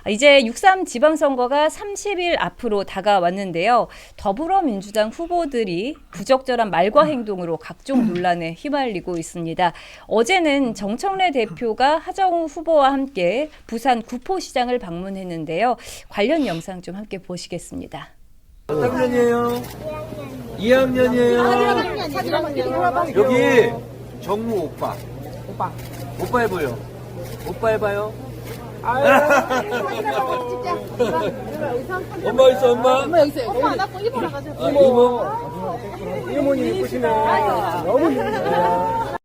이제 6.3 지방선거가 30일 앞으로 다가왔는데요. 더불어민주당 후보들이 부적절한 말과 행동으로 각종 논란에 휘말리고 있습니다. 어제는 정청래 대표가 하정우 후보와 함께 부산 구포시장을 방문했는데요. 관련 영상 좀 함께 보시겠습니다. 몇 학년이에요? 2학년이에요. 여기 정우 오빠. 오빠 해보요. 오빠 해봐요. 엄마 있어, 엄마? 엄마 여기 있어요. 엄마 나 이모 나가자. 이모님 예쁘시네. 너무 예쁘시네.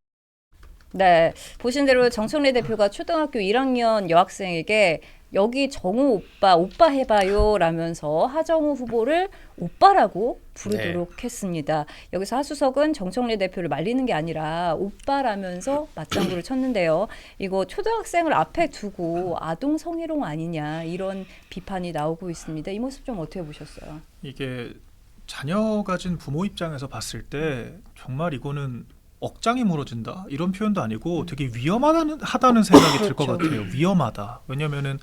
네, 보신 대로 정청래 대표가 초등학교 1학년 여학생에게 여기 정우 오빠 해봐요 라면서 하정우 후보를 오빠라고 부르도록 했습니다. 여기서 하수석은 정청래 대표를 말리는 게 아니라 오빠라면서 맞장구를 쳤는데요. 이거 초등학생을 앞에 두고 아동 성희롱 아니냐 이런 비판이 나오고 있습니다. 이 모습 좀 어떻게 보셨어요? 이게 자녀 가진 부모 입장에서 봤을 때 정말 이거는 억장이 무너진다 이런 표현도 아니고 되게 위험하다는 생각이 들 것 같아요. 위험하다. 왜냐면은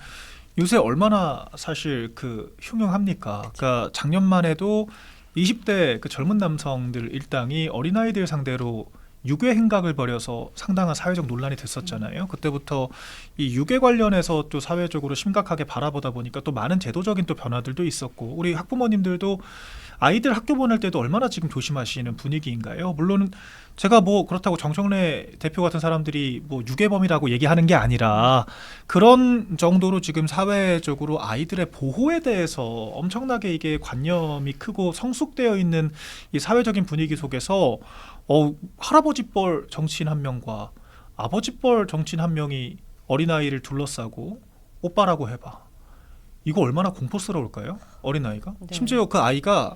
요새 얼마나 사실 그 흉흉합니까? 그러니까 작년만 해도 20대 그 젊은 남성들 일당이 어린아이들 상대로 유괴 행각을 벌여서 상당한 사회적 논란이 됐었잖아요. 그때부터 이 유괴 관련해서 또 사회적으로 심각하게 바라보다 보니까 또 많은 제도적인 또 변화들도 있었고 우리 학부모님들도 아이들 학교 보낼 때도 얼마나 지금 조심하시는 분위기인가요? 물론 제가 뭐 그렇다고 정청래 대표 같은 사람들이 뭐 유괴범이라고 얘기하는 게 아니라 그런 정도로 지금 사회적으로 아이들의 보호에 대해서 엄청나게 이게 관념이 크고 성숙되어 있는 이 사회적인 분위기 속에서 할아버지뻘 정치인 한 명과 아버지뻘 정치인 한 명이 어린아이를 둘러싸고 오빠라고 해봐. 이거 얼마나 공포스러울까요? 어린아이가? 네. 심지어 그 아이가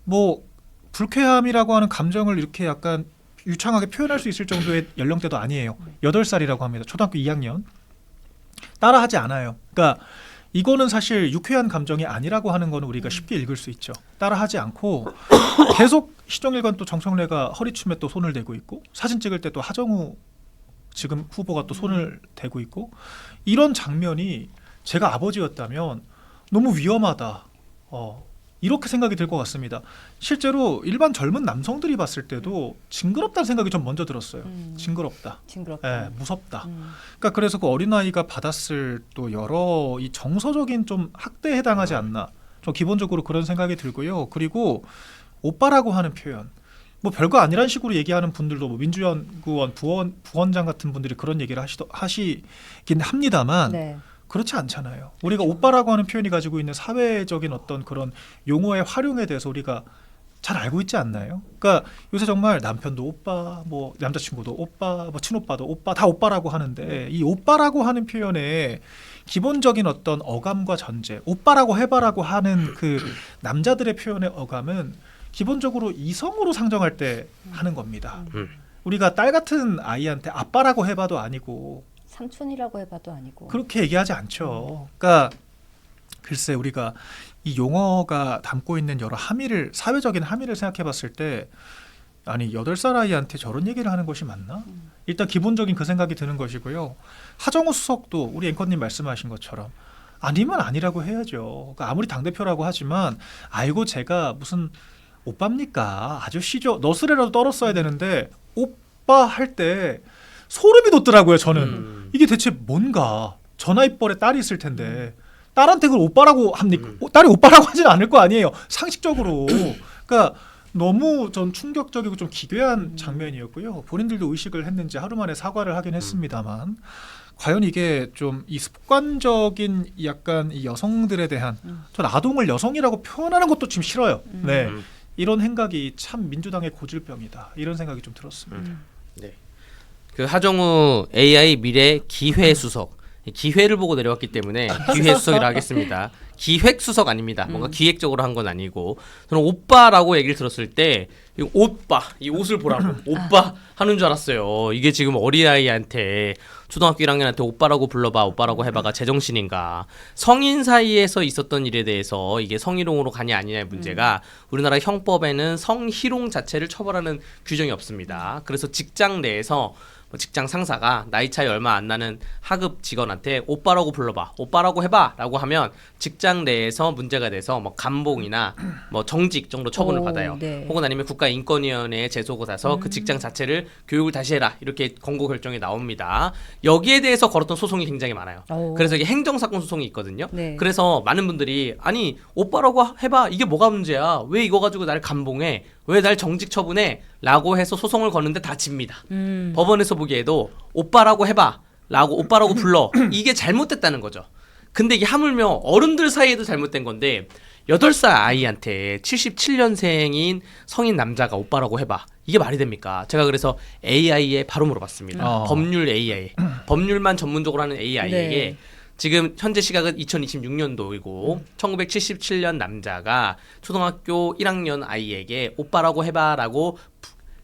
뭐 불쾌함이라고 하는 감정을 이렇게 약간 유창하게 표현할 수 있을 정도의 연령대도 아니에요. 8살이라고 합니다. 초등학교 2학년. 따라하지 않아요. 그러니까 이거는 사실 유쾌한 감정이 아니라고 하는 거는 우리가 쉽게 읽을 수 있죠. 따라하지 않고 계속 시종일관 또 정청래가 허리춤에 또 손을 대고 있고 사진 찍을 때 또 하정우 지금 후보가 또 손을 대고 있고 이런 장면이 제가 아버지였다면 너무 위험하다. 이렇게 생각이 들 것 같습니다. 실제로 일반 젊은 남성들이 봤을 때도 징그럽다는 생각이 좀 먼저 들었어요. 징그럽다. 징그럽다. 무섭다. 그러니까 그래서 그 어린아이가 받았을 또 여러 이 정서적인 좀 학대에 해당하지 않나. 좀 기본적으로 그런 생각이 들고요. 그리고 오빠라고 하는 표현. 뭐 별거 아니란 식으로 얘기하는 분들도 뭐 민주연구원 부원장 같은 분들이 그런 얘기를 하시긴 합니다만 네. 그렇지 않잖아요. 우리가 오빠라고 하는 표현이 가지고 있는 사회적인 어떤 그런 용어의 활용에 대해서 우리가 잘 알고 있지 않나요? 그러니까 요새 정말 남편도 오빠, 뭐 남자친구도 오빠, 뭐 친오빠도 오빠, 다 오빠라고 하는데 이 오빠라고 하는 표현에 기본적인 어떤 어감과 전제, 오빠라고 해봐라고 하는 그 남자들의 표현의 어감은 기본적으로 이성으로 상정할 때 하는 겁니다. 우리가 딸 같은 아이한테 아빠라고 해봐도 아니고 삼촌이라고 해봐도 아니고. 그렇게 얘기하지 않죠. 그러니까 글쎄 우리가 이 용어가 담고 있는 여러 함의를 사회적인 함의를 생각해 봤을 때 아니 8살 아이한테 저런 얘기를 하는 것이 맞나? 일단 기본적인 그 생각이 드는 것이고요. 하정우 수석도 우리 앵커님 말씀하신 것처럼 아니면 아니라고 해야죠. 그러니까 아무리 당대표라고 하지만 아이고 제가 무슨 오빠입니까? 아저씨죠. 너스레라도 떨었어야 되는데 오빠 할 때 소름이 돋더라고요. 저는 이게 대체 뭔가 저 나이뻘에 딸이 있을 텐데 딸한테 그걸 오빠라고 합니까? 딸이 오빠라고 하진 않을 거 아니에요. 상식적으로. 그러니까 너무 전 충격적이고 좀 기괴한 장면이었고요. 본인들도 의식을 했는지 하루 만에 사과를 하긴 했습니다만 과연 이게 좀 이 습관적인 약간 이 여성들에 대한 전 아동을 여성이라고 표현하는 것도 지금 싫어요. 네. 이런 행각이 참 민주당의 고질병이다. 이런 생각이 좀 들었습니다. 네. 그 하정우 AI 미래 기회 수석 기회를 보고 내려왔기 때문에 기회 수석이라 하겠습니다. 기획 수석 아닙니다. 뭔가 기획적으로 한 건 아니고 저는 오빠라고 얘기를 들었을 때 오빠 이 옷을 보라고 오빠 하는 줄 알았어요. 이게 지금 어린아이한테 초등학교 1학년한테 오빠라고 불러봐, 오빠라고 해봐가 제정신인가. 성인 사이에서 있었던 일에 대해서 이게 성희롱으로 가냐 아니냐의 문제가 우리나라 형법에는 성희롱 자체를 처벌하는 규정이 없습니다. 그래서 직장 내에서 뭐 직장 상사가 나이 차이 얼마 안 나는 하급 직원한테 오빠라고 불러봐, 오빠라고 해봐라고 하면 직장 내에서 문제가 돼서 뭐 감봉이나 뭐 정직 정도 처분을 오, 받아요. 네. 혹은 아니면 국가인권위원회에 제소가 돼서 그 직장 자체를 교육을 다시 해라 이렇게 권고 결정이 나옵니다. 여기에 대해서 걸었던 소송이 굉장히 많아요. 오. 그래서 이게 행정사건 소송이 있거든요. 네. 그래서 많은 분들이 아니 오빠라고 해봐 이게 뭐가 문제야? 왜 이거 가지고 나를 감봉해? 왜 날 정직 처분해? 라고 해서 소송을 거는데 다 집니다. 법원에서 보기에도 오빠라고 해봐 라고 오빠라고 불러 이게 잘못됐다는 거죠. 근데 이게 하물며 어른들 사이에도 잘못된 건데 8살 아이한테 77년생인 성인 남자가 오빠라고 해봐 이게 말이 됩니까? 제가 그래서 AI에 바로 물어봤습니다. 법률 AI 법률만 전문적으로 하는 AI에게 네. 지금 현재 시각은 2026년도이고 1977년 남자가 초등학교 1학년 아이에게 오빠라고 해봐라고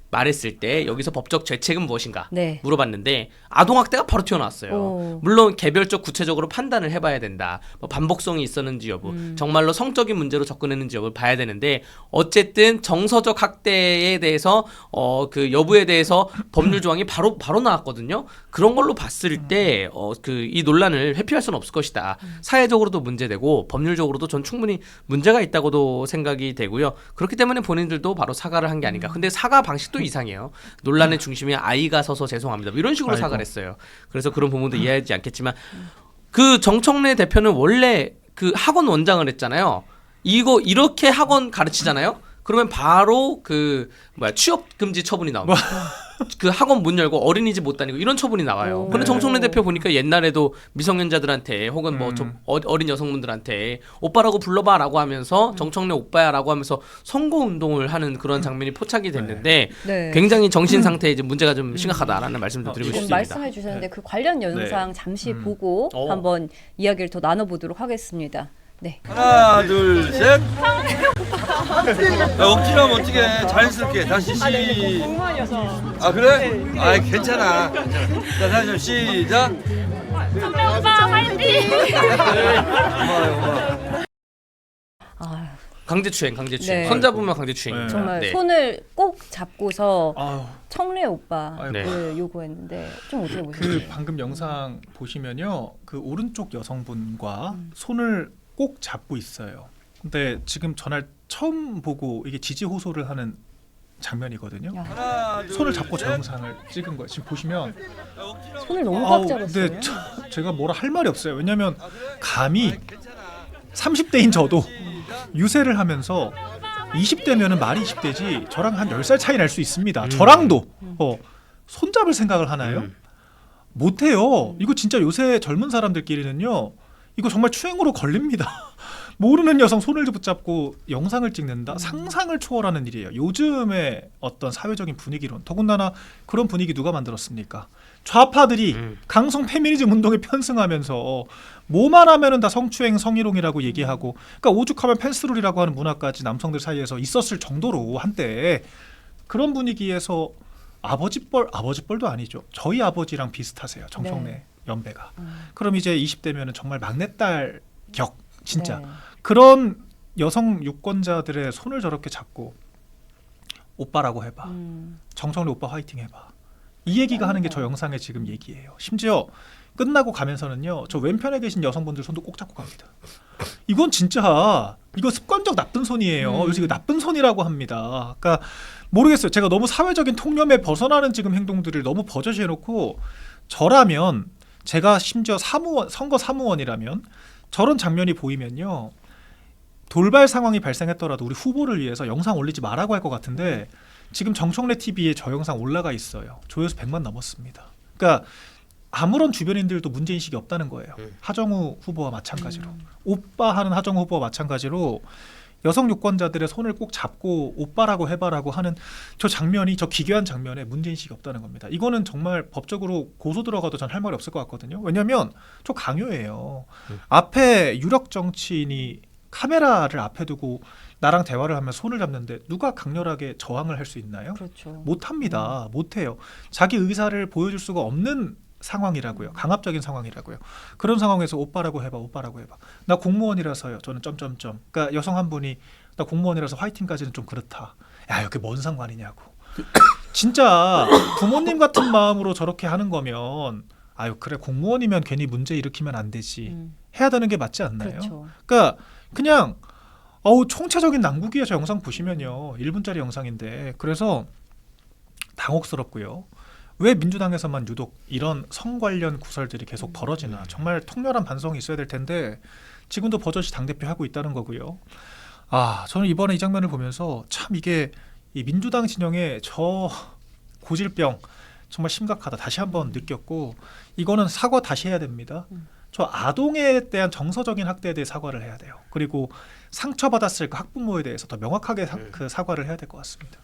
말했을 때 여기서 법적 죄책은 무엇인가 네. 물어봤는데 아동학대가 바로 튀어나왔어요. 오. 물론 개별적 구체적으로 판단을 해봐야 된다. 뭐 반복성이 있었는지 여부, 정말로 성적인 문제로 접근했는지 여부를 봐야 되는데 어쨌든 정서적 학대에 대해서 그 여부에 대해서 법률 조항이 바로 나왔거든요. 그런 걸로 봤을 때 이 논란을 회피할 수는 없을 것이다. 사회적으로도 문제되고 법률적으로도 전 충분히 문제가 있다고도 생각이 되고요. 그렇기 때문에 본인들도 바로 사과를 한 게 아닌가. 근데 사과 방식도 이상해요. 논란의 중심에 아이가 서서 죄송합니다. 뭐 이런 식으로 사과를 했어요. 그래서 그런 부분도 이해하지 않겠지만 그 정청래 대표는 원래 그 학원 원장을 했잖아요. 이거 이렇게 학원 가르치잖아요. 그러면 바로 그 취업 금지 처분이 나옵니다. 그 학원 문 열고 어린이집 못 다니고 이런 처분이 나와요. 오. 근데 정청래 대표 보니까 옛날에도 미성년자들한테 혹은 뭐 좀 어린 여성분들한테 오빠라고 불러봐라고 하면서 정청래 오빠야라고 하면서 선거 운동을 하는 그런 장면이 포착이 됐는데 네. 굉장히 정신 상태에 이제 문제가 좀 심각하다라는 말씀도 드리고 지금 싶습니다. 말씀해 주셨는데 그 관련 영상 잠시 보고 어. 한번 이야기를 더 나눠보도록 하겠습니다. 네. 하나, 둘, 셋. 억지로 하면 어떻게 자연스럽게 다시 아 그래? 아 괜찮아. 자 다시 좀 시작. 오빠 화이팅! 고마워요. 아유, 강제추행. 네. 손잡으면 강제추행입니다. 정말 네. 손을 꼭 잡고서 아유, 청래 오빠를 아이고. 네. 요구했는데 좀 어떻게 보셨어요? 그 방금 영상 보시면요, 그 오른쪽 여성분과 손을 꼭 잡고 있어요. 근데 지금 전날 처음 보고 이게 지지 호소를 하는 장면이거든요. 야, 하나, 둘, 손을 잡고 저 셋. 영상을 찍은 거예요. 지금 보시면 손을 너무 아우, 꽉 잡았어요. 근데 제가 뭐라 할 말이 없어요. 왜냐하면 감히 30대인 저도 유세를 하면서 20대면은 말이 20대지 저랑 한 10살 차이 날 수 있습니다. 저랑도 손잡을 생각을 하나요? 못해요. 이거 진짜 요새 젊은 사람들끼리는요, 이거 정말 추행으로 걸립니다. 모르는 여성 손을 붙잡고 영상을 찍는다? 상상을 초월하는 일이에요. 요즘의 어떤 사회적인 분위기론, 더군다나 그런 분위기 누가 만들었습니까? 좌파들이 강성 페미니즘 운동에 편승하면서 뭐만 하면은 다 성추행, 성희롱이라고 얘기하고, 그러니까 오죽하면 펜스룰이라고 하는 문화까지 남성들 사이에서 있었을 정도로 한때 그런 분위기에서 아버지뻘도 아니죠. 저희 아버지랑 비슷하세요. 정청래 네. 연배가. 그럼 이제 20대면은 정말 막내딸 격 진짜 네. 그런 여성 유권자들의 손을 저렇게 잡고 오빠라고 해봐. 정청래 오빠 화이팅 해봐. 이 얘기가 하는 게 저 영상의 지금 얘기예요. 심지어 끝나고 가면서는요, 저 왼편에 계신 여성분들 손도 꼭 잡고 갑니다. 이건 진짜 이거 습관적 나쁜 손이에요. 요새 이거 나쁜 손이라고 합니다. 그러니까 모르겠어요. 제가 너무 사회적인 통념에 벗어나는 지금 행동들을 너무 버젓이 해놓고, 저라면 제가 심지어 선거 사무원이라면 저런 장면이 보이면요, 돌발 상황이 발생했더라도 우리 후보를 위해서 영상 올리지 말라고 할 것 같은데, 지금 정청래 TV에 저 영상 올라가 있어요. 조회수 100만 넘었습니다. 그러니까 아무런 주변인들도 문제인식이 없다는 거예요. 하정우 후보와 마찬가지로, 오빠 하는 하정우 후보와 마찬가지로 여성 유권자들의 손을 꼭 잡고 오빠라고 해봐라고 하는 저 장면이, 저 기괴한 장면에 문제인식이 없다는 겁니다. 이거는 정말 법적으로 고소 들어가도 전 할 말이 없을 것 같거든요. 왜냐하면 저 강요예요. 앞에 유력 정치인이 카메라를 앞에 두고 나랑 대화를 하면 손을 잡는데 누가 강렬하게 저항을 할 수 있나요? 그렇죠. 못합니다. 못해요. 자기 의사를 보여줄 수가 없는 상황이라고요. 강압적인 상황이라고요. 그런 상황에서 오빠라고 해봐. 나 공무원이라서요. 저는 점점점. 그러니까 여성 한 분이 나 공무원이라서 화이팅까지는 좀 그렇다. 야, 여기 뭔 상관이냐고. 진짜 부모님 같은 마음으로 저렇게 하는 거면 아유 그래 공무원이면 괜히 문제 일으키면 안 되지. 해야 되는 게 맞지 않나요? 그렇죠. 그러니까 그냥 총체적인 난국이에요. 저 영상 보시면요. 1분짜리 영상인데 그래서 당혹스럽고요. 왜 민주당에서만 유독 이런 성 관련 구설들이 계속 벌어지나. 정말 통렬한 반성이 있어야 될 텐데 지금도 버젓이 당대표 하고 있다는 거고요. 저는 이번에 이 장면을 보면서 참 이게 이 민주당 진영의 저 고질병 정말 심각하다. 다시 한번 느꼈고 이거는 사과 다시 해야 됩니다. 저 아동에 대한 정서적인 학대에 대해 사과를 해야 돼요. 그리고 상처받았을 그 학부모에 대해서 더 명확하게 그 사과를 해야 될 것 같습니다.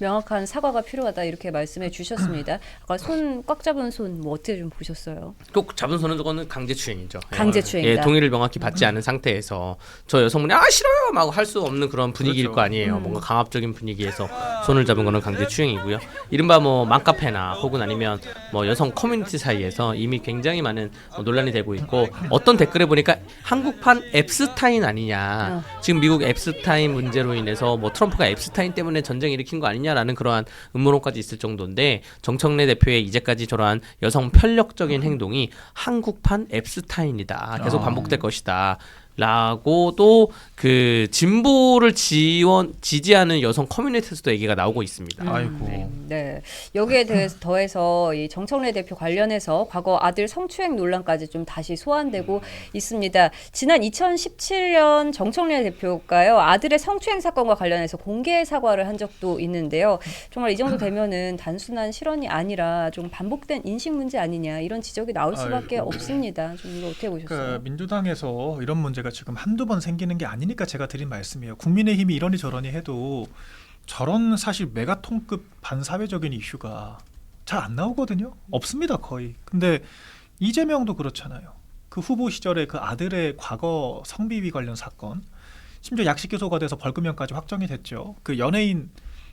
명확한 사과가 필요하다 이렇게 말씀해 주셨습니다. 아까 손 꽉 잡은 손 뭐 어떻게 좀 보셨어요? 꼭 잡은 손은 저거는 강제추행이죠. 강제추행이다. 예, 동의를 명확히 받지 않은 상태에서 저 여성분이 싫어요! 막 할 수 없는 그런 분위기일 그렇죠. 거 아니에요. 뭔가 강압적인 분위기에서 손을 잡은 거는 강제추행이고요. 이른바 뭐 맘카페나 혹은 아니면 뭐 여성 커뮤니티 사이에서 이미 굉장히 많은 논란이 되고 있고 어떤 댓글에 보니까 한국판 앱스타인 아니냐. 지금 미국 앱스타인 문제로 인해서 뭐 트럼프가 앱스타인 때문에 전쟁 일으킨 거 아니냐라는 그러한 음모론까지 있을 정도인데 정청래 대표의 이제까지 저러한 여성 편력적인 행동이 한국판 앱스타인이다. 계속 반복될 것이다. 라고도 그 진보를 지지하는 여성 커뮤니티에서도 얘기가 나오고 있습니다. 아이고. 네. 여기에 대해서 더해서 이 정청래 대표 관련해서 과거 아들 성추행 논란까지 좀 다시 소환되고 있습니다. 지난 2017년 정청래 대표가요 아들의 성추행 사건과 관련해서 공개 사과를 한 적도 있는데요. 정말 이 정도 되면은 단순한 실언이 아니라 좀 반복된 인식 문제 아니냐 이런 지적이 나올 수밖에 없습니다. 좀 이거 어떻게 보셨어요? 그러니까 민주당에서 이런 문제가 지금 한두 번 생기는 게 아니니까 제가 드린 말씀이에요. 국민의힘이 이러니 저러니 해도 저런 사실 메가톤급 반사회적인 이슈가 잘 안 나오거든요. 없습니다 거의. 근데 이재명도 그렇잖아요. 그 후보 시절에 그 아들의 과거 성비위 관련 사건 심지어 약식 기소가 돼서 벌금형까지 확정이 됐죠. 그 연예인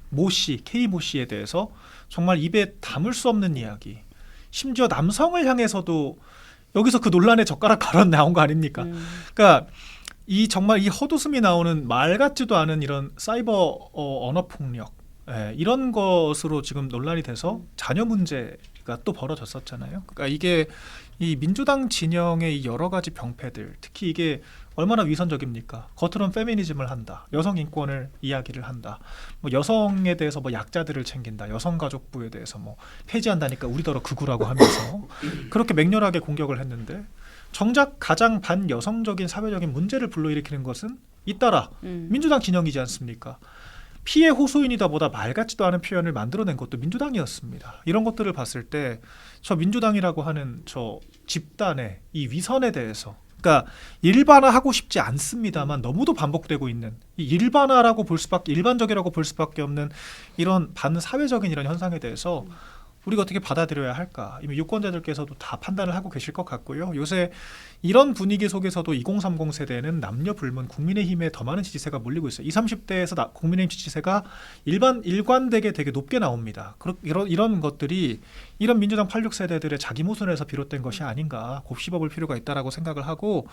모 씨, K 모 씨에 대해서 정말 입에 담을 수 없는 이야기 심지어 남성을 향해서도 여기서 그 논란에 젓가락 갈아 나온 거 아닙니까? 그러니까 정말 이 헛웃음이 나오는 말 같지도 않은 이런 사이버 언어 폭력 이런 것으로 지금 논란이 돼서 자녀 문제가 또 벌어졌었잖아요. 그러니까 이게 이 민주당 진영의 이 여러 가지 병폐들 특히 이게 얼마나 위선적입니까? 겉으로는 페미니즘을 한다. 여성 인권을 이야기를 한다. 뭐 여성에 대해서 뭐 약자들을 챙긴다. 여성가족부에 대해서 뭐 폐지한다니까 우리더러 극우라고 하면서 그렇게 맹렬하게 공격을 했는데 정작 가장 반여성적인 사회적인 문제를 불러일으키는 것은 잇따라 민주당 진영이지 않습니까? 피해 호소인이다 보다 말 같지도 않은 표현을 만들어낸 것도 민주당이었습니다. 이런 것들을 봤을 때 저 민주당이라고 하는 저 집단의 이 위선에 대해서 그러니까 일반화하고 싶지 않습니다만 너무도 반복되고 있는 이 일반화라고 볼 수밖에 일반적이라고 볼 수밖에 없는 이런 반사회적인 이런 현상에 대해서 우리가 어떻게 받아들여야 할까? 이미 유권자들께서도 다 판단을 하고 계실 것 같고요. 요새 이런 분위기 속에서도 2030 세대는 남녀 불문 국민의힘에 더 많은 지지세가 몰리고 있어요. 20, 30대에서 국민의힘 지지세가 일관되게 되게 높게 나옵니다. 이런 것들이 이런 민주당 86 세대들의 자기 모순에서 비롯된 것이 아닌가 곱씹어볼 필요가 있다라고 생각을 하고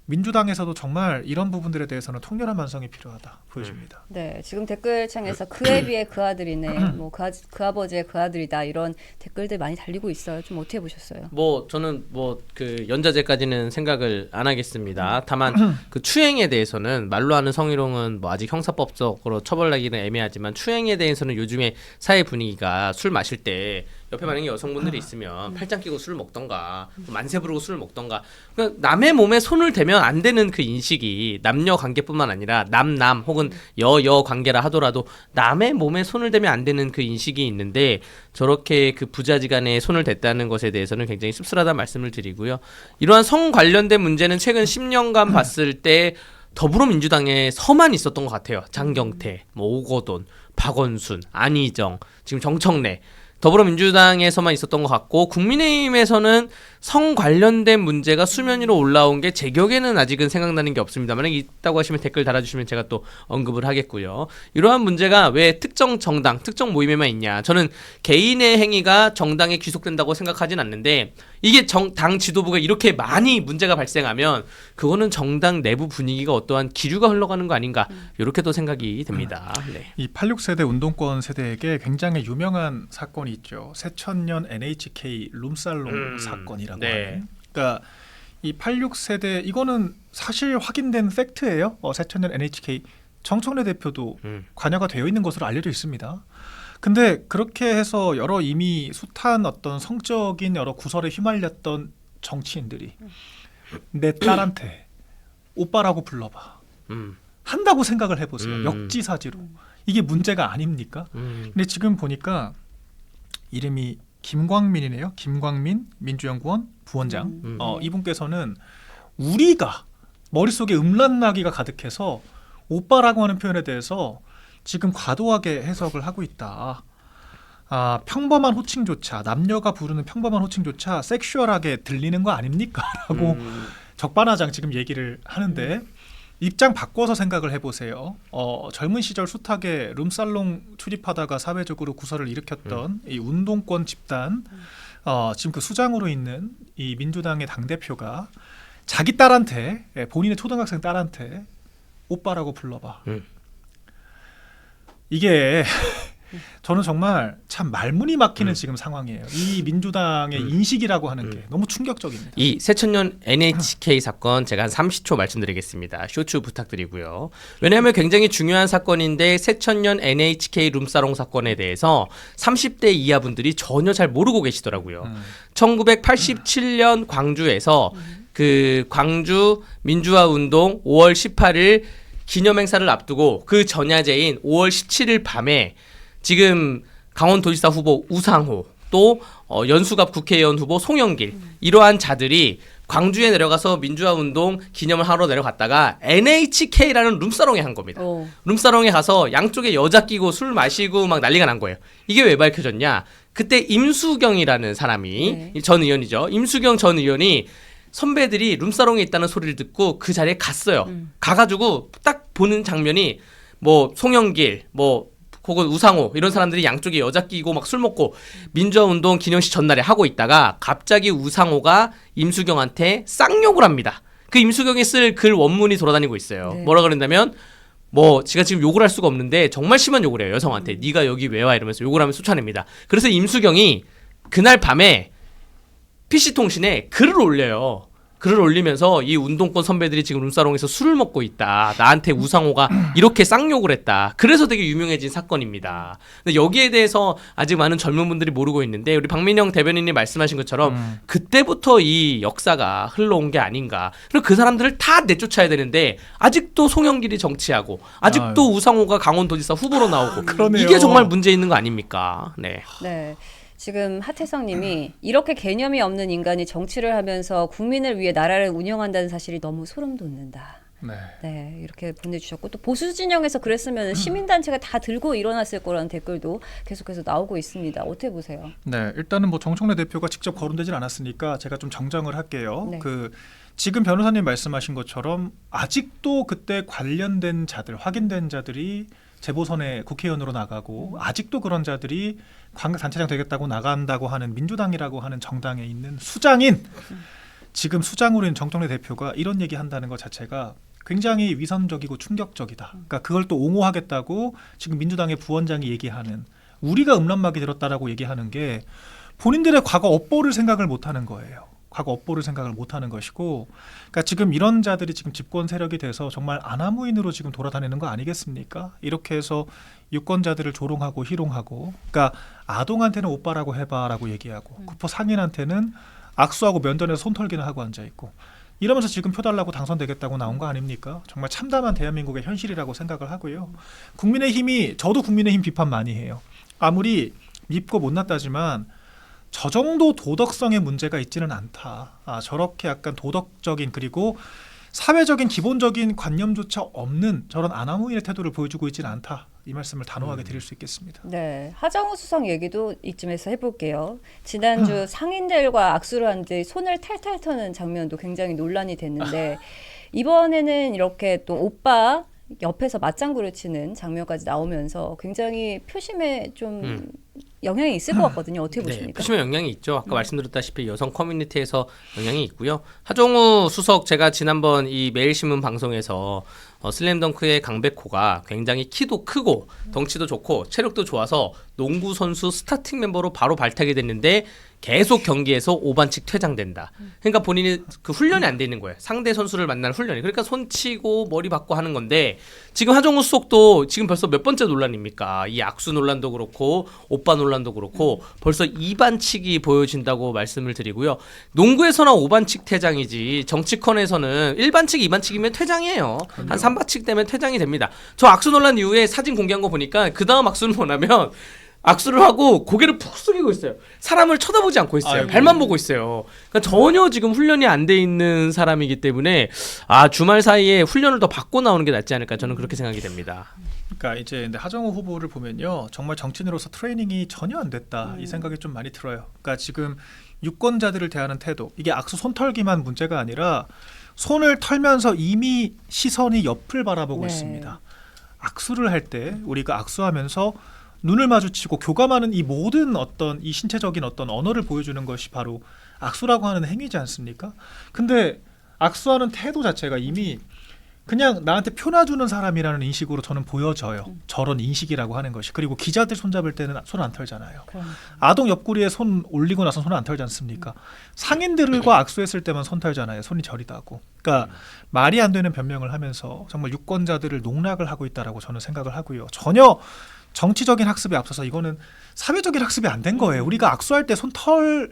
민주당에서도 정말 이런 부분들에 대해서는 통렬한 반성이 필요하다 보여집니다. 네, 지금 댓글창에서 그에 비해 그 아들이네, 뭐 그 아버지의 그 아들이다 이런 댓글들 많이 달리고 있어요. 좀 어떻게 보셨어요? 뭐 저는 뭐 그 연좌제까지는 생각을 안 하겠습니다. 다만 그 추행에 대해서는 말로 하는 성희롱은 뭐 아직 형사법적으로 처벌하기는 애매하지만 추행에 대해서는 요즘에 사회 분위기가 술 마실 때 옆에 만약에 여성분들이 있으면 팔짱 끼고 술을 먹던가 만세 부르고 술을 먹던가 그러니까 남의 몸에 손을 대면 안 되는 그 인식이 남녀 관계뿐만 아니라 남 혹은 여 관계라 하더라도 남의 몸에 손을 대면 안 되는 그 인식이 있는데 저렇게 그 부자지간에 손을 댔다는 것에 대해서는 굉장히 씁쓸하다는 말씀을 드리고요. 이러한 성 관련된 문제는 최근 10년간 봤을 때 더불어민주당에서만 있었던 것 같아요. 장경태, 뭐 오거돈, 박원순, 안희정, 지금 정청래 더불어민주당에서만 있었던 것 같고 국민의힘에서는 성 관련된 문제가 수면 위로 올라온 게 제 기억에는 아직은 생각나는 게 없습니다. 만약에 있다고 하시면 댓글 달아주시면 제가 또 언급을 하겠고요. 이러한 문제가 왜 특정 정당, 특정 모임에만 있냐. 저는 개인의 행위가 정당에 귀속된다고 생각하진 않는데 이게 당 지도부가 이렇게 많이 문제가 발생하면 그거는 정당 내부 분위기가 어떠한 기류가 흘러가는 거 아닌가 이렇게도 생각이 듭니다. 네. 이 86세대 운동권 세대에게 굉장히 유명한 사건이 있죠. 새천년 NHK 룸살롱 사건이라고 네. 하는. 그러니까 이 86세대 이거는 사실 확인된 팩트예요. 새천년 NHK 정청래 대표도 관여가 되어 있는 것으로 알려져 있습니다. 근데 그렇게 해서 여러 이미 숱한 어떤 성적인 여러 구설에 휘말렸던 정치인들이 내 딸한테 오빠라고 불러봐 한다고 생각을 해보세요. 역지사지로 이게 문제가 아닙니까? 근데 지금 보니까 이름이 김광민이네요. 김광민 민주연구원 부원장. 이분께서는 우리가 머릿속에 음란마귀가 가득해서 오빠라고 하는 표현에 대해서 지금 과도하게 해석을 하고 있다. 평범한 호칭조차 남녀가 부르는 평범한 호칭조차 섹슈얼하게 들리는 거 아닙니까? 라고 적반하장 지금 얘기를 하는데 입장 바꿔서 생각을 해보세요. 젊은 시절 숱하게 룸살롱 출입하다가 사회적으로 구설을 일으켰던 이 운동권 집단 지금 그 수장으로 있는 이 민주당의 당대표가 자기 딸한테 본인의 초등학생 딸한테 오빠라고 불러봐. 이게 저는 정말 참 말문이 막히는 지금 상황이에요. 이 민주당의 인식이라고 하는 게 너무 충격적입니다. 이 새천년 NHK 사건 제가 한 30초 말씀드리겠습니다. 쇼츠 부탁드리고요. 왜냐하면 굉장히 중요한 사건인데 새천년 NHK 룸사롱 사건에 대해서 30대 이하 분들이 전혀 잘 모르고 계시더라고요. 1987년 광주에서 그 광주 민주화 운동 5월 18일 기념행사를 앞두고 그 전야제인 5월 17일 밤에 지금 강원도지사 후보 우상호 또 연수갑 국회의원 후보 송영길 이러한 자들이 광주에 내려가서 민주화운동 기념을 하러 내려갔다가 NHK라는 룸사롱에 한 겁니다. 룸사롱에 가서 양쪽에 여자 끼고 술 마시고 막 난리가 난 거예요. 이게 왜 밝혀졌냐? 그때 임수경이라는 사람이 전 의원이죠. 임수경 전 의원이 선배들이 룸사롱에 있다는 소리를 듣고 그 자리에 갔어요. 가가지고 딱 보는 장면이 뭐 송영길 뭐 혹은 우상호 이런 사람들이 양쪽에 여자 끼고 막 술 먹고 민주화운동 기념식 전날에 하고 있다가 갑자기 우상호가 임수경한테 쌍욕을 합니다. 그 임수경이 쓸 글 원문이 돌아다니고 있어요. 네. 뭐라 그랬냐면 뭐 제가 지금 욕을 할 수가 없는데 정말 심한 욕을 해요. 여성한테. 네가 여기 왜 와 이러면서 욕을 하면 쫓아냅니다. 그래서 임수경이 그날 밤에 PC통신에 글을 올려요. 글을 올리면서 이 운동권 선배들이 지금 룸사롱에서 술을 먹고 있다. 나한테 우상호가 이렇게 쌍욕을 했다. 그래서 되게 유명해진 사건입니다. 근데 여기에 대해서 아직 많은 젊은 분들이 모르고 있는데 우리 박민영 대변인이 말씀하신 것처럼 그때부터 이 역사가 흘러온 게 아닌가. 그리고 그 사람들을 다 내쫓아야 되는데 아직도 송영길이 정치하고 아직도 우상호가 강원도지사 후보로 나오고 그러네요. 이게 정말 문제 있는 거 아닙니까? 네. 네. 지금 하태성님이 이렇게 개념이 없는 인간이 정치를 하면서 국민을 위해 나라를 운영한다는 사실이 너무 소름 돋는다. 네. 네, 이렇게 보내주셨고 또 보수 진영에서 그랬으면 시민단체가 다 들고 일어났을 거라는 댓글도 계속해서 나오고 있습니다. 어떻게 보세요? 네, 일단은 뭐 정청래 대표가 직접 거론되질 않았으니까 제가 좀 정정을 할게요. 네. 지금 변호사님 말씀하신 것처럼 아직도 그때 관련된 자들, 확인된 자들이 재보선에 국회의원으로 나가고 아직도 그런 자들이 관광단체장 되겠다고 나간다고 하는 민주당이라고 하는 정당에 있는 수장인 지금 수장으로 있는 정청래 대표가 이런 얘기한다는 것 자체가 굉장히 위선적이고 충격적이다. 그러니까 그걸 또 옹호하겠다고 지금 민주당의 부원장이 얘기하는 우리가 음란막이 들었다라고 얘기하는 게 본인들의 과거 업보를 생각을 못하는 거예요. 과거 업보를 생각을 못하는 것이고, 그러니까 지금 이런 자들이 지금 집권 세력이 돼서 정말 아나무인으로 지금 돌아다니는 거 아니겠습니까? 이렇게 해서 유권자들을 조롱하고 희롱하고, 그러니까 아동한테는 오빠라고 해봐라고 얘기하고, 쿠퍼 상인한테는 악수하고 면전에서 손털기는 하고 앉아 있고, 이러면서 지금 표 달라고 당선되겠다고 나온 거 아닙니까? 정말 참담한 대한민국의 현실이라고 생각을 하고요. 국민의힘이 저도 국민의힘 비판 많이 해요. 아무리 밉고 못났다지만. 저 정도 도덕성의 문제가 있지는 않다. 저렇게 약간 도덕적인 그리고 사회적인 기본적인 관념조차 없는 저런 아나무인의 태도를 보여주고 있지는 않다. 이 말씀을 단호하게 드릴 수 있겠습니다. 네, 하정우 수석 얘기도 이쯤에서 해볼게요. 지난주 상인들과 악수를 한 뒤 손을 탈탈 터는 장면도 굉장히 논란이 됐는데 이번에는 이렇게 또 오빠 옆에서 맞장구를 치는 장면까지 나오면서 굉장히 표심에 좀 영향이 있을 것 같거든요. 어떻게 네, 보십니까? 표심에 영향이 있죠. 아까 말씀드렸다시피 여성 커뮤니티에서 영향이 있고요. 하정우 수석 제가 지난번 이 매일신문 방송에서 슬램덩크의 강백호가 굉장히 키도 크고 덩치도 좋고 체력도 좋아서 농구 선수 스타팅 멤버로 바로 발탁이 됐는데 계속 경기에서 5반칙 퇴장된다. 그러니까 본인이 그 훈련이 안 돼 있는 거예요. 상대 선수를 만나는 훈련이. 그러니까 손 치고 머리 받고 하는 건데 지금 하정우 수석도 지금 벌써 몇 번째 논란입니까? 이 악수 논란도 그렇고 오빠 논란도 그렇고 벌써 2반칙이 보여진다고 말씀을 드리고요. 농구에서나 5반칙 퇴장이지 정치권에서는 1반칙, 2반칙이면 퇴장이에요. 한 3반칙 되면 퇴장이 됩니다. 저 악수 논란 이후에 사진 공개한 거 보니까 그 다음 악수는 뭐냐면 악수를 하고 고개를 푹 숙이고 있어요. 사람을 쳐다보지 않고 있어요. 아이고. 발만 보고 있어요. 그러니까 전혀 지금 훈련이 안 돼 있는 사람이기 때문에 주말 사이에 훈련을 더 받고 나오는 게 낫지 않을까 저는 그렇게 생각이 됩니다. 그러니까 이제 근데 하정우 후보를 보면요, 정말 정치인으로서 트레이닝이 전혀 안 됐다 이 생각이 좀 많이 들어요. 그러니까 지금 유권자들을 대하는 태도, 이게 악수 손털기만 문제가 아니라 손을 털면서 이미 시선이 옆을 바라보고 네. 있습니다. 악수를 할 때 우리가 악수하면서 눈을 마주치고 교감하는 이 모든 어떤 이 신체적인 어떤 언어를 보여주는 것이 바로 악수라고 하는 행위지 않습니까? 근데 악수하는 태도 자체가 이미 그냥 나한테 표놔주는 사람이라는 인식으로 저는 보여져요. 저런 인식이라고 하는 것이. 그리고 기자들 손잡을 때는 손 안 털잖아요. 그럼. 아동 옆구리에 손 올리고 나서 손 안 털지 않습니까? 상인들과 악수했을 때만 손 털잖아요. 손이 저리다고. 그러니까 말이 안 되는 변명을 하면서 정말 유권자들을 농락을 하고 있다라고 저는 생각을 하고요. 전혀 정치적인 학습에 앞서서 이거는 사회적인 학습이 안 된 거예요. 우리가 악수할 때 손털,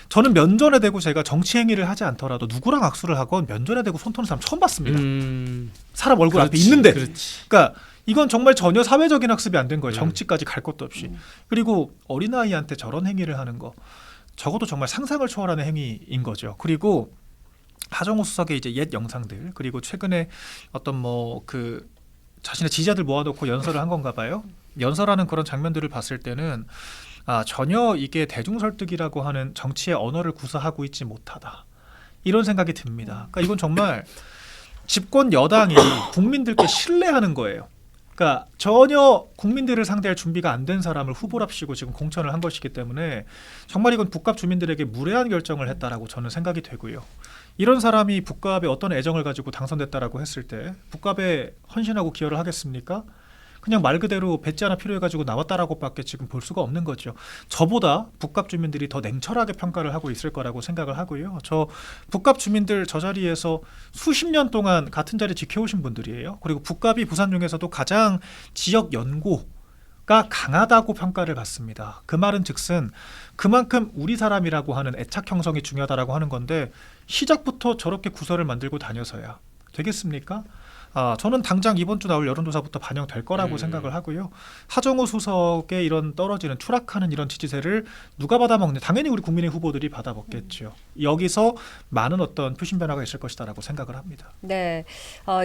저는 면전에 대고 제가 정치 행위를 하지 않더라도 누구랑 악수를 하건 면전에 대고 손 터는 사람 처음 봤습니다. 사람 얼굴 앞에 있는데. 그러니까 이건 정말 전혀 사회적인 학습이 안 된 거예요. 정치까지 갈 것도 없이. 그리고 어린아이한테 저런 행위를 하는 거, 적어도 정말 상상을 초월하는 행위인 거죠. 그리고 하정우 수석의 이제 옛 영상들, 그리고 최근에 어떤 뭐 그 자신의 지지자들 모아놓고 연설을 한 건가 봐요. 연설하는 그런 장면들을 봤을 때는 전혀 이게 대중설득이라고 하는 정치의 언어를 구사하고 있지 못하다. 이런 생각이 듭니다. 그러니까 이건 정말 집권 여당이 국민들께 신뢰하는 거예요. 그러니까 전혀 국민들을 상대할 준비가 안 된 사람을 후보랍시고 지금 공천을 한 것이기 때문에 정말 이건 북갑 주민들에게 무례한 결정을 했다라고 저는 생각이 되고요. 이런 사람이 북갑에 어떤 애정을 가지고 당선됐다라고 했을 때 북갑에 헌신하고 기여를 하겠습니까? 그냥 말 그대로 배지 하나 필요해가지고 나왔다라고밖에 지금 볼 수가 없는 거죠. 저보다 북갑 주민들이 더 냉철하게 평가를 하고 있을 거라고 생각을 하고요. 저 북갑 주민들 저 자리에서 수십 년 동안 같은 자리 지켜오신 분들이에요. 그리고 북갑이 부산 중에서도 가장 지역 연고가 강하다고 평가를 받습니다. 그 말은 즉슨 그만큼 우리 사람이라고 하는 애착 형성이 중요하다라고 하는 건데 시작부터 저렇게 구설을 만들고 다녀서야 되겠습니까? 저는 당장 이번 주 나올 여론조사부터 반영될 거라고 생각을 하고요. 하정우 수석의 이런 떨어지는 추락하는 이런 지지세를 누가 받아먹냐? 당연히 우리 국민의 후보들이 받아먹겠죠. 여기서 많은 어떤 표심 변화가 있을 것이다라고 생각을 합니다. 네,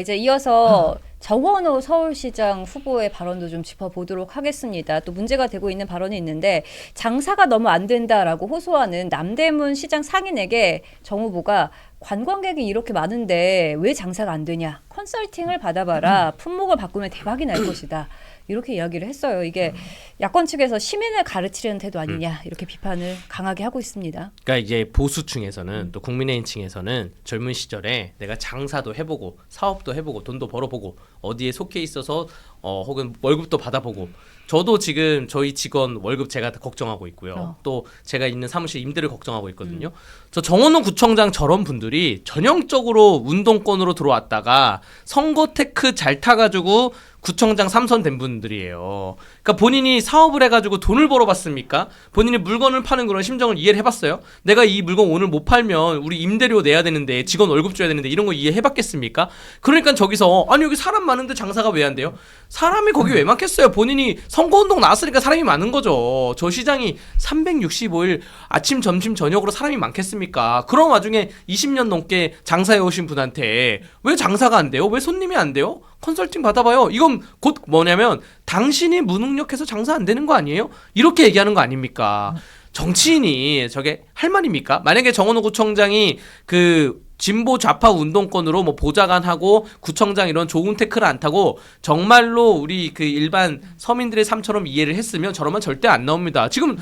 이제 이어서 정원호 서울시장 후보의 발언도 좀 짚어보도록 하겠습니다. 또 문제가 되고 있는 발언이 있는데 장사가 너무 안 된다라고 호소하는 남대문 시장 상인에게 정 후보가 관광객이 이렇게 많은데 왜 장사가 안 되냐? 컨설팅을 받아봐라. 품목을 바꾸면 대박이 날 것이다. 이렇게 이야기를 했어요. 이게 야권 측에서 시민을 가르치려는 태도 아니냐 이렇게 비판을 강하게 하고 있습니다. 그러니까 이제 보수층에서는 또 국민의힘층에서는 젊은 시절에 내가 장사도 해보고 사업도 해보고 돈도 벌어보고 어디에 속해 있어서 혹은 월급도 받아보고 저도 지금 저희 직원 월급 제가 다 걱정하고 있고요. 또 제가 있는 사무실 임대를 걱정하고 있거든요. 저 정원호 구청장 저런 분들이 전형적으로 운동권으로 들어왔다가 선거 테크 잘 타가지고 구청장 3선 된 분들이에요. 그러니까 본인이 사업을 해가지고 돈을 벌어봤습니까? 본인이 물건을 파는 그런 심정을 이해를 해봤어요? 내가 이 물건 오늘 못 팔면 우리 임대료 내야 되는데 직원 월급 줘야 되는데 이런 거 이해해봤겠습니까? 그러니까 저기서 아니 여기 사람 많은데 장사가 왜 안 돼요? 사람이 거기 왜 많겠어요? 본인이 선거운동 나왔으니까 사람이 많은 거죠. 저 시장이 365일 아침 점심 저녁으로 사람이 많겠습니까? 그런 와중에 20년 넘게 장사해 오신 분한테 왜 장사가 안 돼요? 왜 손님이 안 돼요? 컨설팅 받아봐요. 이건 곧 뭐냐면 당신이 무능력해서 장사 안 되는 거 아니에요? 이렇게 얘기하는 거 아닙니까? 정치인이 저게 할 말입니까? 만약에 정원호 구청장이 그 진보 좌파 운동권으로 뭐 보좌관하고 구청장 이런 좋은 태클을 안 타고 정말로 우리 그 일반 서민들의 삶처럼 이해를 했으면 저러면 절대 안 나옵니다. 지금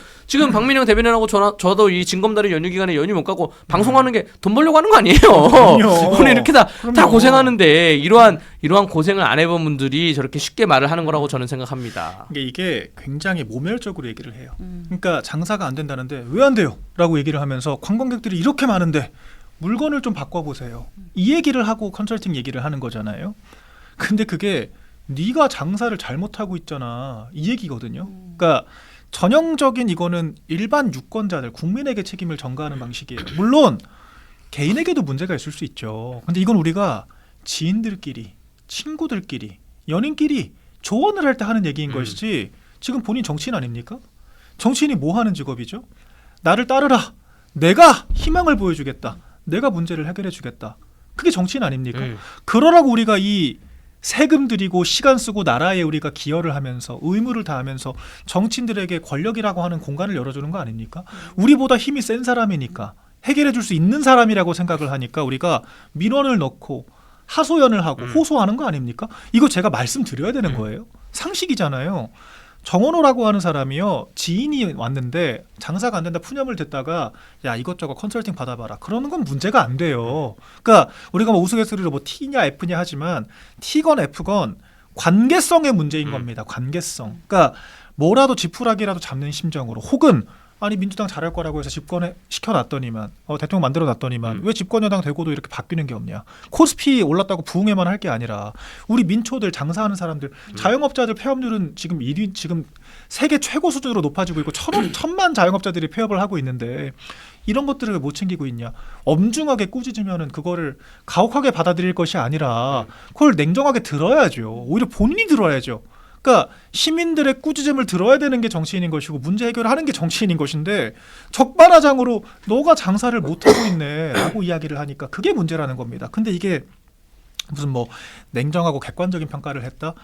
박민영 대변인하고 저도 이 징검다리 연휴 기간에 연휴 못 가고 방송하는 게 돈 벌려고 하는 거 아니에요? 오늘 이렇게 다 고생하는데 이러한 고생을 안 해본 분들이 저렇게 쉽게 말을 하는 거라고 저는 생각합니다. 이게 굉장히 모멸적으로 얘기를 해요. 그러니까 장사가 안 된다는데 왜 안 돼요? 라고 얘기를 하면서 관광객들이 이렇게 많은데 물건을 좀 바꿔보세요. 이 얘기를 하고 컨설팅 얘기를 하는 거잖아요. 근데 그게 네가 장사를 잘못하고 있잖아. 이 얘기거든요. 그러니까 전형적인 이거는 일반 유권자들, 국민에게 책임을 전가하는 방식이에요. 물론 개인에게도 문제가 있을 수 있죠. 근데 이건 우리가 지인들끼리, 친구들끼리, 연인끼리 조언을 할 때 하는 얘기인 것이지 지금 본인 정치인 아닙니까? 정치인이 뭐 하는 직업이죠? 나를 따르라. 내가 희망을 보여주겠다. 내가 문제를 해결해 주겠다. 그게 정치인 아닙니까? 그러라고 우리가 이 세금 들이고 시간 쓰고 나라에 우리가 기여를 하면서 의무를 다하면서 정치인들에게 권력이라고 하는 공간을 열어주는 거 아닙니까? 우리보다 힘이 센 사람이니까 해결해 줄 수 있는 사람이라고 생각을 하니까 우리가 민원을 넣고 하소연을 하고 호소하는 거 아닙니까? 이거 제가 말씀드려야 되는 거예요. 상식이잖아요. 정원호라고 하는 사람이요, 지인이 왔는데 장사가 안 된다 푸념을 듣다가 야 이것저것 컨설팅 받아봐라 그러는 건 문제가 안 돼요. 그러니까 우리가 뭐 우스갯소리로 뭐 T냐 F냐 하지만 T건 F건 관계성의 문제인 겁니다. 관계성. 그러니까 뭐라도 지푸라기라도 잡는 심정으로, 혹은 아니 민주당 잘할 거라고 해서 집권에 시켜놨더니만 대통령 만들어놨더니만 왜 집권 여당 되고도 이렇게 바뀌는 게 없냐. 코스피 올랐다고 부흥회만 할 게 아니라 우리 민초들, 장사하는 사람들, 자영업자들 폐업률은 지금 1위, 지금 세계 최고 수준으로 높아지고 있고 천만 자영업자들이 폐업을 하고 있는데 이런 것들을 왜 못 챙기고 있냐. 엄중하게 꾸짖으면은 그거를 가혹하게 받아들일 것이 아니라 그걸 냉정하게 들어야죠. 오히려 본인이 들어야죠. 그러니까 시민들의 꾸짖음을 들어야 되는 게 정치인인 것이고 문제 해결을 하는 게 정치인인 것인데 적반하장으로 너가 장사를 못하고 있네 라고 이야기를 하니까 그게 문제라는 겁니다. 근데 이게 무슨 뭐 냉정하고 객관적인 평가를 했다?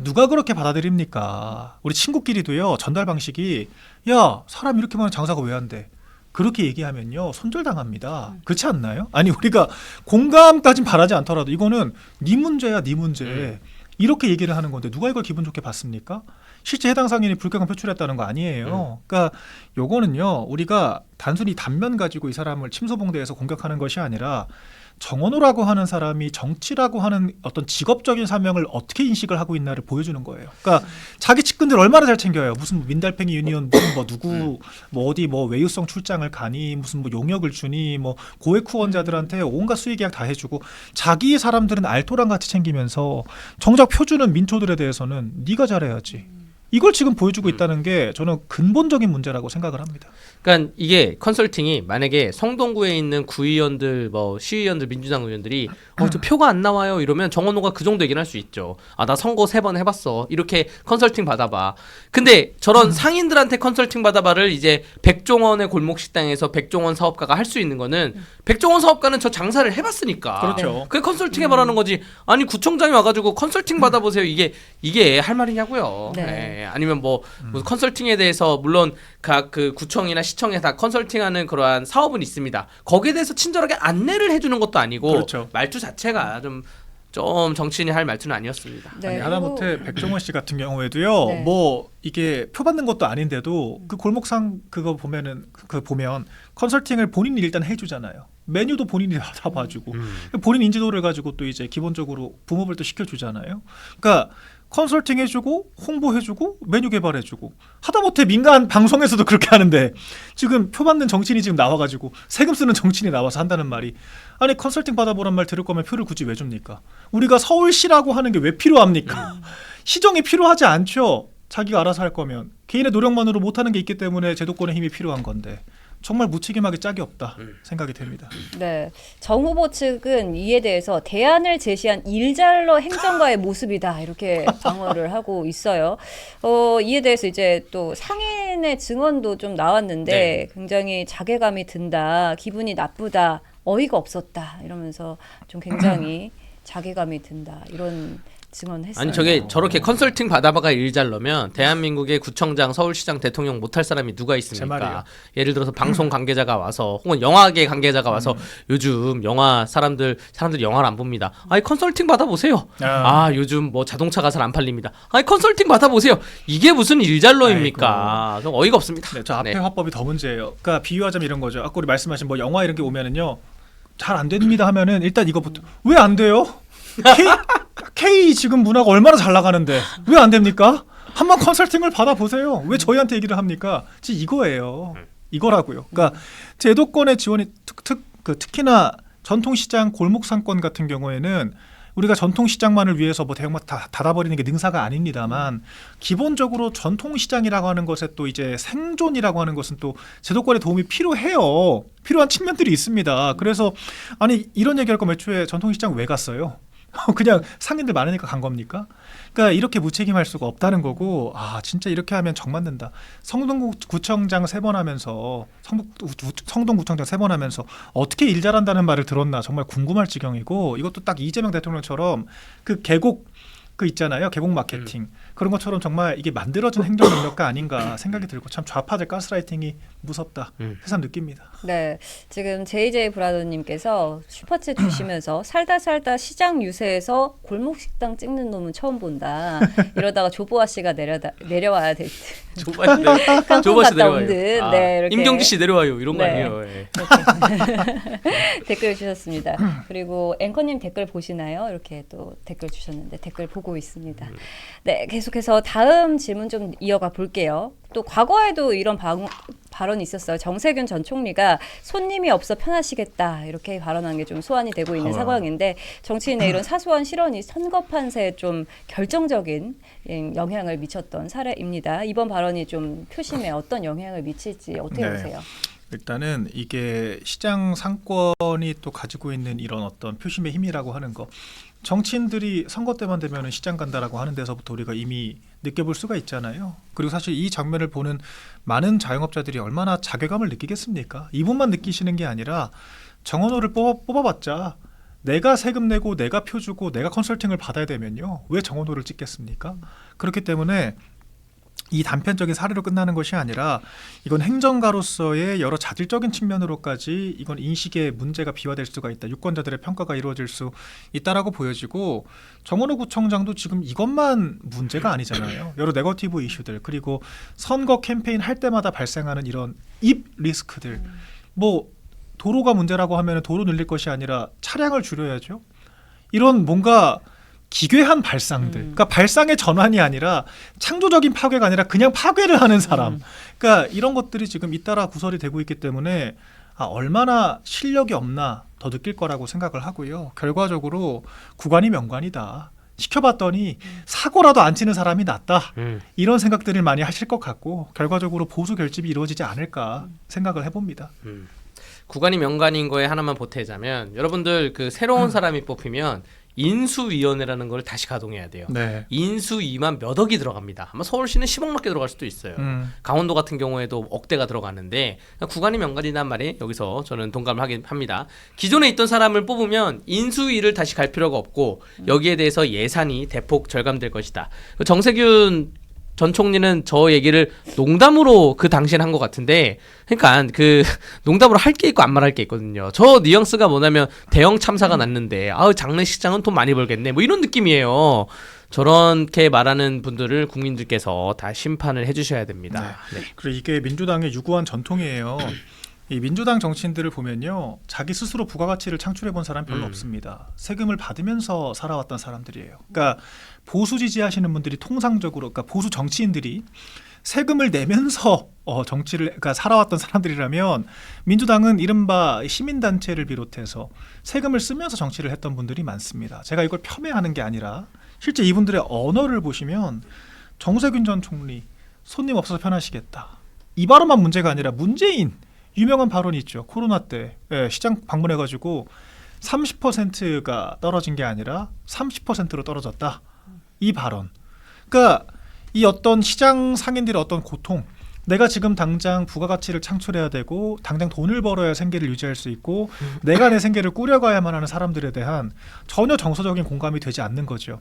누가 그렇게 받아들입니까? 우리 친구끼리도요, 전달 방식이 야 사람 이렇게 많은 장사가 왜 안 돼? 그렇게 얘기하면요 손절당합니다. 그렇지 않나요? 아니 우리가 공감까진 바라지 않더라도 이거는 네 문제야, 네 문제. 이렇게 얘기를 하는 건데 누가 이걸 기분 좋게 봤습니까? 실제 해당 상인이 불쾌감 표출했다는 거 아니에요. 그러니까 요거는요, 우리가 단순히 단면 가지고 이 사람을 침소봉대해서 공격하는 것이 아니라 정원호라고 하는 사람이 정치라고 하는 어떤 직업적인 사명을 어떻게 인식을 하고 있나를 보여주는 거예요. 그러니까 자기 측근들 얼마나 잘 챙겨요. 무슨 민달팽이 유니온 무슨 뭐 누구 뭐 어디 뭐 외유성 출장을 가니 무슨 뭐 용역을 주니 뭐 고액 후원자들한테 온갖 수익 계약 다 해주고 자기 사람들은 알토랑 같이 챙기면서 정작 표주는 민초들에 대해서는 네가 잘해야지. 이걸 지금 보여주고 있다는 게 저는 근본적인 문제라고 생각을 합니다. 그러니까 이게 컨설팅이 만약에 성동구에 있는 구의원들, 뭐 시의원들, 민주당 의원들이 저 표가 안 나와요 이러면 정원호가 그 정도 얘기를 할 수 있죠. 아, 나 선거 3번 해봤어. 이렇게 컨설팅 받아봐. 근데 저런 상인들한테 컨설팅 받아봐를 이제 백종원의 골목식당에서 백종원 사업가가 할 수 있는 거는 백종원 사업가는 저 장사를 해봤으니까. 그렇죠. 그게 컨설팅 해봐라는 거지. 아니 구청장이 와가지고 컨설팅 받아보세요. 이게 할 말이냐고요. 네. 네. 아니면 뭐 컨설팅에 대해서 물론 각 그 구청이나 시청에 다 컨설팅하는 그러한 사업은 있습니다. 거기에 대해서 친절하게 안내를 해주는 것도 아니고 그렇죠. 말투 자체가 좀 정치인이 할 말투는 아니었습니다. 네, 아니, 하다못해 백종원 씨 같은 경우에도요, 네. 뭐 이게 표 받는 것도 아닌데도 그 골목상 그거 보면 컨설팅을 본인이 일단 해주잖아요. 메뉴도 본인이 다 봐주고 본인 인지도를 가지고 또 이제 기본적으로 붐업을 또 시켜주잖아요. 그러니까 컨설팅 해주고 홍보해주고 메뉴 개발해주고 하다못해 민간 방송에서도 그렇게 하는데 지금 표 받는 정치인이 지금 나와가지고 세금 쓰는 정치인이 나와서 한다는 말이, 아니 컨설팅 받아보란 말 들을 거면 표를 굳이 왜 줍니까? 우리가 서울시라고 하는 게 왜 필요합니까? 시정이 필요하지 않죠. 자기가 알아서 할 거면 개인의 노력만으로 못하는 게 있기 때문에 제도권의 힘이 필요한 건데 정말 무책임하게 짝이 없다 생각이 됩니다. 네, 정 후보 측은 이에 대해서 대안을 제시한 일잘러 행정가의 모습이다 이렇게 방어를 하고 있어요. 이에 대해서 이제 또 상인의 증언도 좀 나왔는데 네. 굉장히 자괴감이 든다, 기분이 나쁘다, 어이가 없었다 이러면서 좀 굉장히 자괴감이 든다 이런 증언했어요. 아니 저게 저렇게 컨설팅 받아봐가 일 잘 넣으면 대한민국의 구청장, 서울시장, 대통령 못할 사람이 누가 제 있습니까? 말이에요. 예를 들어서 방송 관계자가 와서 혹은 영화계 관계자가 와서 요즘 영화 사람들 영화를 안 봅니다. 아니 컨설팅 받아보세요. 아 요즘 뭐 자동차가 잘 안 팔립니다. 아니 컨설팅 받아보세요. 이게 무슨 일잘러입니까? 좀 어이가 없습니다. 네, 저 앞에 네. 화법이 더 문제예요. 그러니까 비유하자면 이런 거죠. 아까 우리 말씀하신 뭐 영화 이런 게 오면은요 잘 안 됩니다 하면은 일단 이거부터 왜 안 돼요? K 지금 문화가 얼마나 잘 나가는데 왜 안 됩니까? 한번 컨설팅을 받아보세요. 왜 저희한테 얘기를 합니까? 지금 이거예요. 이거라고요. 그러니까 제도권의 지원이 특히나 전통시장 골목상권 같은 경우에는 우리가 전통시장만을 위해서 뭐 대형마트 다 닫아버리는 게 능사가 아닙니다만 기본적으로 전통시장이라고 하는 것에 또 이제 생존이라고 하는 것은 또 제도권의 도움이 필요해요. 필요한 측면들이 있습니다. 그래서 아니 이런 얘기할 거면 애초에 전통시장 왜 갔어요? 그냥 상인들 많으니까 간 겁니까? 그러니까 이렇게 무책임할 수가 없다는 거고 아 진짜 이렇게 하면 정 맞는다. 성동구청장 3번 하면서 성동구청장 3번 하면서 어떻게 일 잘한다는 말을 들었나 정말 궁금할 지경이고 이것도 딱 이재명 대통령처럼 그 계곡 그 있잖아요. 계곡 마케팅 그런 것처럼 정말 이게 만들어진 행정 능력가 아닌가 생각이 들고 참 좌파들 가스라이팅이 무섭다 새삼 느낍니다. 네, 지금 JJ 브라더님께서 슈퍼챗 주시면서 살다 시장 유세에서 골목 식당 찍는 놈은 처음 본다. 이러다가 조보아 씨가 내려와야 될 듯. 조바 씨 갔다 온 내려와요. 듯. 아, 네, 이렇게. 임경지 씨 내려와요. 이런 거 네. 아니에요. 예. 댓글 주셨습니다. 그리고 앵커님 댓글 보시나요? 이렇게 또 댓글 주셨는데 댓글 보고 있습니다. 네, 계속해서 다음 질문 좀 이어가 볼게요. 또 과거에도 이런 발언이 있었어요. 정세균 전 총리가 손님이 없어 편하시겠다 이렇게 발언한 게 좀 소환이 되고 있는 상황인데 정치인의 이런 사소한 실언이 선거 판세에 좀 결정적인 영향을 미쳤던 사례입니다. 이번 발언이 좀 표심에 어떤 영향을 미칠지 어떻게 네. 보세요? 일단은 이게 시장 상권이 또 가지고 있는 이런 어떤 표심의 힘이라고 하는 거 정치인들이 선거 때만 되면 시장 간다라고 하는 데서부터 우리가 이미 느껴볼 수가 있잖아요. 그리고 사실 이 장면을 보는 많은 자영업자들이 얼마나 자괴감을 느끼겠습니까? 이분만 느끼시는 게 아니라 정원호를 뽑아봤자 내가 세금 내고 내가 표 주고 내가 컨설팅을 받아야 되면요. 왜 정원호를 찍겠습니까? 그렇기 때문에 이 단편적인 사례로 끝나는 것이 아니라 이건 행정가로서의 여러 자질적인 측면으로까지 이건 인식의 문제가 비화될 수가 있다. 유권자들의 평가가 이루어질 수 있다라고 보여지고 정원호 구청장도 지금 이것만 문제가 아니잖아요. 여러 네거티브 이슈들 그리고 선거 캠페인 할 때마다 발생하는 이런 입 리스크들 뭐 도로가 문제라고 하면 도로 늘릴 것이 아니라 차량을 줄여야죠. 이런 뭔가 기괴한 발상들. 그러니까 발상의 전환이 아니라 창조적인 파괴가 아니라 그냥 파괴를 하는 사람. 그러니까 이런 것들이 지금 잇따라 구설이 되고 있기 때문에 얼마나 실력이 없나 더 느낄 거라고 생각을 하고요. 결과적으로 구관이 명관이다. 시켜봤더니 사고라도 안 치는 사람이 낫다. 이런 생각들을 많이 하실 것 같고 결과적으로 보수 결집이 이루어지지 않을까 생각을 해봅니다. 구간이 명간인 거에 하나만 보태자면 여러분들 그 새로운 사람이 뽑히면 인수위원회라는 걸 다시 가동해야 돼요. 네. 인수위만 몇 억이 들어갑니다. 아마 서울시는 10억 넘게 들어갈 수도 있어요. 강원도 같은 경우에도 억대가 들어가는데 구간이 명간이란 말에 여기서 저는 동감을 하긴 합니다. 기존에 있던 사람을 뽑으면 인수위를 다시 갈 필요가 없고 여기에 대해서 예산이 대폭 절감될 것이다. 정세균 전 총리는 저 얘기를 농담으로 그 당시엔 한 것 같은데 그러니까 그 농담으로 할 게 있고 안 말할 게 있거든요. 저 뉘앙스가 뭐냐면 대형 참사가 났는데 장례식장은 돈 많이 벌겠네 뭐 이런 느낌이에요. 저렇게 말하는 분들을 국민들께서 다 심판을 해주셔야 됩니다. 네. 그리고 이게 민주당의 유구한 전통이에요. 이 민주당 정치인들을 보면요, 자기 스스로 부가가치를 창출해본 사람 별로 없습니다. 세금을 받으면서 살아왔던 사람들이에요. 그러니까 보수 지지하시는 분들이 통상적으로, 그러니까 보수 정치인들이 세금을 내면서 정치를 그러니까 살아왔던 사람들이라면 민주당은 이른바 시민단체를 비롯해서 세금을 쓰면서 정치를 했던 분들이 많습니다. 제가 이걸 폄훼하는 게 아니라 실제 이분들의 언어를 보시면 정세균 전 총리 손님 없어서 편하시겠다. 이 발언만 문제가 아니라 문재인 유명한 발언이 있죠. 코로나 때 시장 방문해가지고 30%가 떨어진 게 아니라 30%로 떨어졌다. 이 발언. 그러니까 이 어떤 시장 상인들의 어떤 고통, 내가 지금 당장 부가가치를 창출해야 되고 당장 돈을 벌어야 생계를 유지할 수 있고 내가 내 생계를 꾸려가야만 하는 사람들에 대한 전혀 정서적인 공감이 되지 않는 거죠.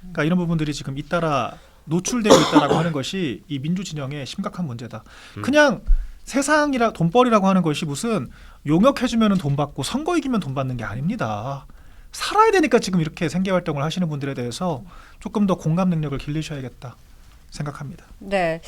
그러니까 이런 부분들이 지금 잇따라 노출되고 있다라고 하는 것이 이 민주 진영의 심각한 문제다. 그냥 세상이라 돈벌이라고 하는 것이 무슨 용역해주면 돈 받고 선거 이기면 돈 받는 게 아닙니다. 살아야 되니까 지금 이렇게 생계활동을 하시는 분들에 대해서 조금 더 공감 능력을 길리셔야겠다 생각합니다. 네.